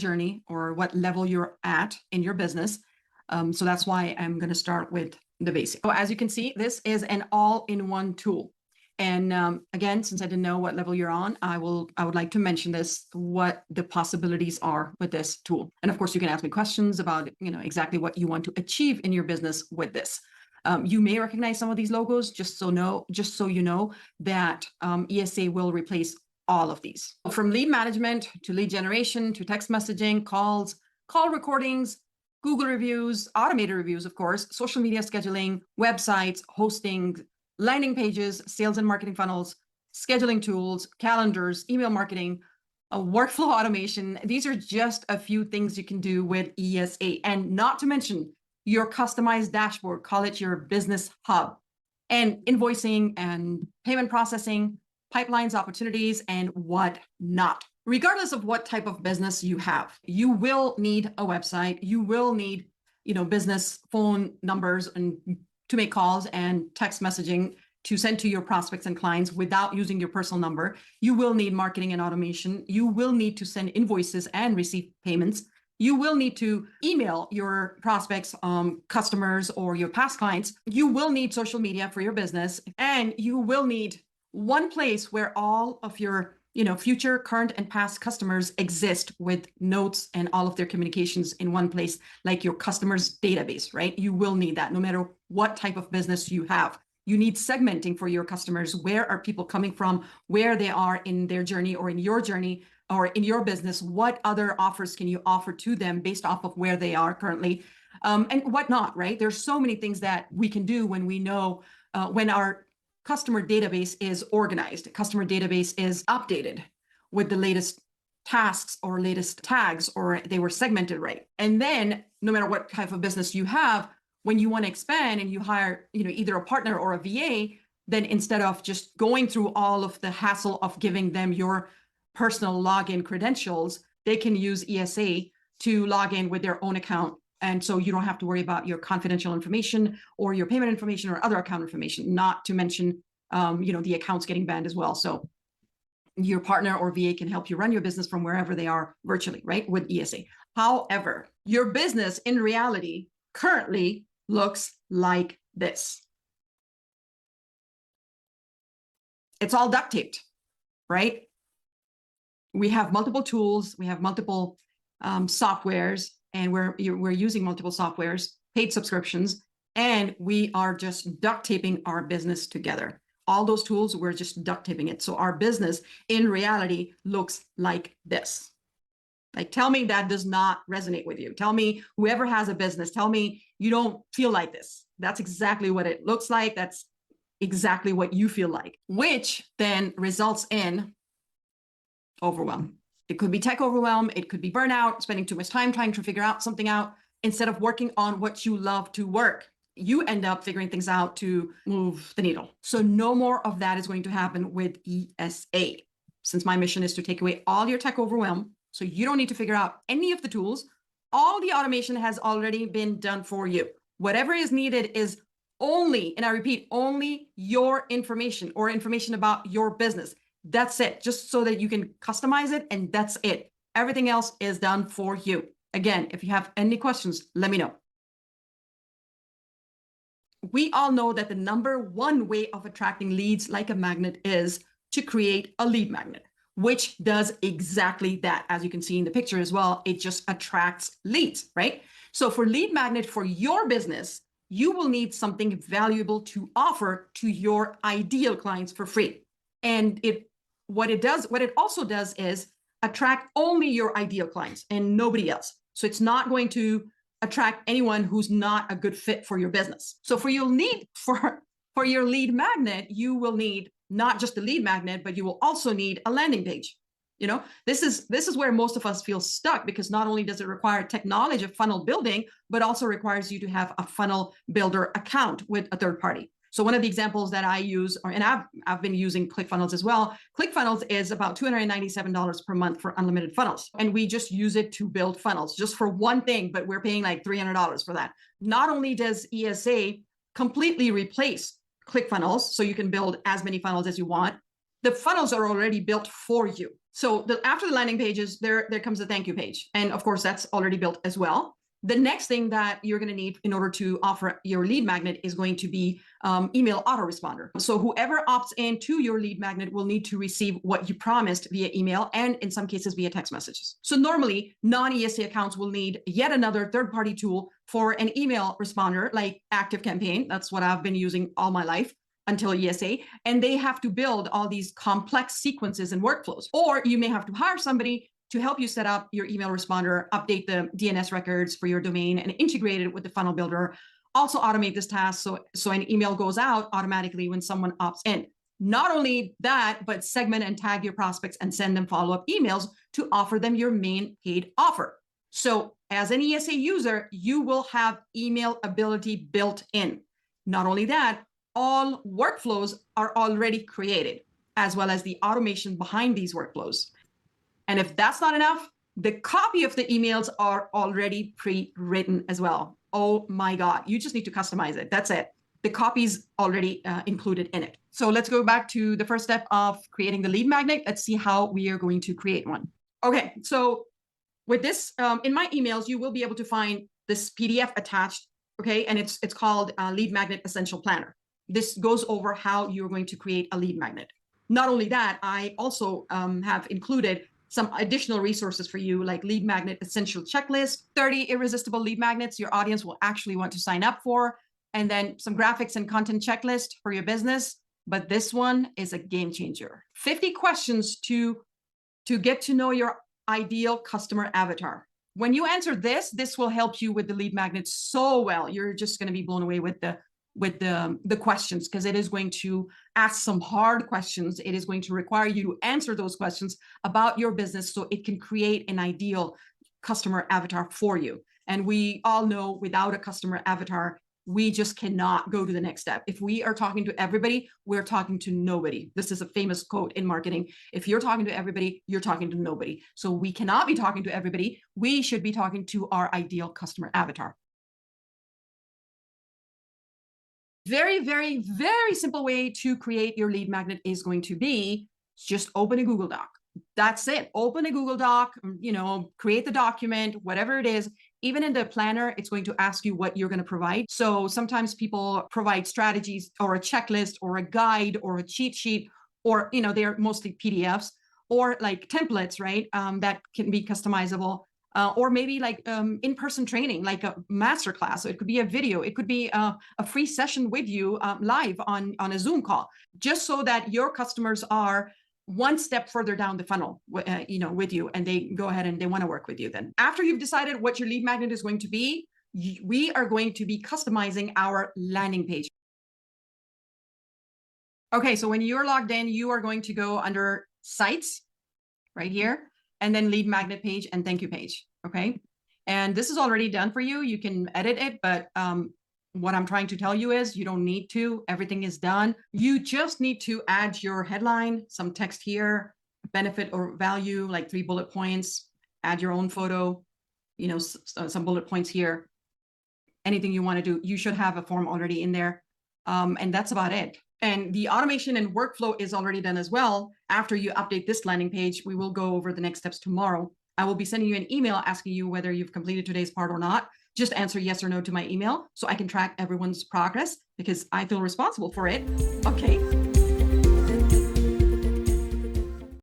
journey or what level you're at in your business. So that's why I'm going to start with the basic. So as you can see, this is an all-in-one tool. And again, since I didn't know what level you're on, I would like to mention this, what the possibilities are with this tool. And of course, you can ask me questions about, exactly what you want to achieve in your business with this. You may recognize some of these logos, just so you know that ESA will replace all of these. From lead management to lead generation to text messaging, calls, call recordings, Google reviews, automated reviews, of course, social media scheduling, websites, hosting, landing pages, sales and marketing funnels, scheduling tools, calendars, email marketing, workflow automation. These are just a few things you can do with ESA, and not to mention your customized dashboard, call it your business hub, and invoicing and payment processing, pipelines, opportunities, and whatnot. Regardless of what type of business you have, you will need a website. You will need, business phone numbers and to make calls and text messaging to send to your prospects and clients without using your personal number. You will need marketing and automation. You will need to send invoices and receive payments. You will need to email your prospects, customers, or your past clients. You will need social media for your business, and you will need one place where all of your future, current, and past customers exist with notes and all of their communications in one place, like your customers database, right? You will need that no matter what type of business you have. You need segmenting for your customers. Where are people coming from? Where they are in their journey or in your journey or in your business? What other offers can you offer to them based off of where they are currently, and whatnot, right? There's so many things that we can do when we know when our customer database is organized, customer database is updated with the latest tasks or latest tags, or they were segmented right. And then no matter what type of business you have, when you want to expand and you hire, either a partner or a VA, then instead of just going through all of the hassle of giving them your personal login credentials, they can use ESA to log in with their own account. And so you don't have to worry about your confidential information or your payment information or other account information, not to mention, the accounts getting banned as well. So your partner or VA can help you run your business from wherever they are virtually, right, with ESA. However, your business in reality currently looks like this. It's all duct taped, right? We have multiple tools, we have multiple softwares, and we're using multiple softwares, paid subscriptions, and we are just duct taping our business together. All those tools, we're just duct taping it. So our business in reality looks like this. Like, tell me that does not resonate with you. Tell me, whoever has a business, tell me you don't feel like this. That's exactly what it looks like. That's exactly what you feel like, which then results in overwhelm. It could be tech overwhelm. It could be burnout, spending too much time trying to figure something out instead of working on what you love to work. You end up figuring things out to move the needle. So no more of that is going to happen with ESA. Since my mission is to take away all your tech overwhelm, so you don't need to figure out any of the tools, all the automation has already been done for you. Whatever is needed is only, and I repeat, only your information or information about your business. That's it, just so that you can customize it, and that's it. Everything else is done for you. Again, if you have any questions, let me know. We all know that the number one way of attracting leads like a magnet is to create a lead magnet, which does exactly that. As you can see in the picture as well, it just attracts leads, right? So for lead magnet for your business, you will need something valuable to offer to your ideal clients for free. And what it also does is attract only your ideal clients and nobody else. So it's not going to attract anyone who's not a good fit for your business. So for your lead magnet, you will need not just a lead magnet, but you will also need a landing page. This is where most of us feel stuck, because not only does it require technology of funnel building, but also requires you to have a funnel builder account with a third party. So one of the examples that I use, and I've been using ClickFunnels as well. ClickFunnels is about $297 per month for unlimited funnels. And we just use it to build funnels just for one thing, but we're paying like $300 for that. Not only does ESA completely replace ClickFunnels, so you can build as many funnels as you want, the funnels are already built for you. So after the landing pages, there comes the thank you page. And of course, that's already built as well. The next thing that you're going to need in order to offer your lead magnet is going to be email autoresponder. So whoever opts into your lead magnet will need to receive what you promised via email and in some cases via text messages. So normally non-ESA accounts will need yet another third-party tool for an email responder like ActiveCampaign. That's what I've been using all my life until ESA, and they have to build all these complex sequences and workflows. Or you may have to hire somebody to help you set up your email responder, update the DNS records for your domain, and integrate it with the funnel builder. Also automate this task so an email goes out automatically when someone opts in. Not only that, but segment and tag your prospects and send them follow-up emails to offer them your main paid offer. So as an ESA user, you will have email ability built in. Not only that, all workflows are already created, as well as the automation behind these workflows. And if that's not enough, the copy of the emails are already pre-written as well. Oh my God, you just need to customize it. That's it. The copy's already included in it. So let's go back to the first step of creating the lead magnet. Let's see how we are going to create one. Okay, so with this, in my emails, you will be able to find this PDF attached, okay? And it's called Lead Magnet Essential Planner. This goes over how you're going to create a lead magnet. Not only that, I also have included some additional resources for you, like Lead Magnet Essential Checklist, 30 irresistible lead magnets your audience will actually want to sign up for, and then some graphics and content checklist for your business. But this one is a game changer. 50 questions to get to know your ideal customer avatar. When you answer this will help you with the lead magnet so well. You're just going to be blown away with the questions, because it is going to ask some hard questions. It is going to require you to answer those questions about your business so it can create an ideal customer avatar for you. And we all know without a customer avatar, we just cannot go to the next step. If we are talking to everybody, we're talking to nobody. This is a famous quote in marketing. If you're talking to everybody, you're talking to nobody. So we cannot be talking to everybody. We should be talking to our ideal customer avatar. Very, very, very simple way to create your lead magnet is going to be just open a Google Doc. That's it. Open a Google Doc, create the document, whatever it is. Even in the planner, it's going to ask you what you're going to provide. So sometimes people provide strategies or a checklist or a guide or a cheat sheet, or, they're mostly PDFs or like templates, right? That can be customizable. Or maybe like in-person training, like a masterclass. So it could be a video. It could be a free session with you live on a Zoom call, just so that your customers are one step further down the funnel, with you, and they go ahead and they want to work with you. Then after you've decided what your lead magnet is going to be, we are going to be customizing our landing page. Okay, so when you're logged in, you are going to go under Sites right here, and then lead magnet page and thank you page, okay? And this is already done for you. You can edit it, but what I'm trying to tell you is you don't need to. Everything is done. You just need to add your headline, some text here, benefit or value, like 3 bullet points, add your own photo, some bullet points here. Anything you want to do, you should have a form already in there. And that's about it. And the automation and workflow is already done as well. After you update this landing page, we will go over the next steps tomorrow. I will be sending you an email asking you whether you've completed today's part or not. Just answer yes or no to my email so I can track everyone's progress, because I feel responsible for it. Okay.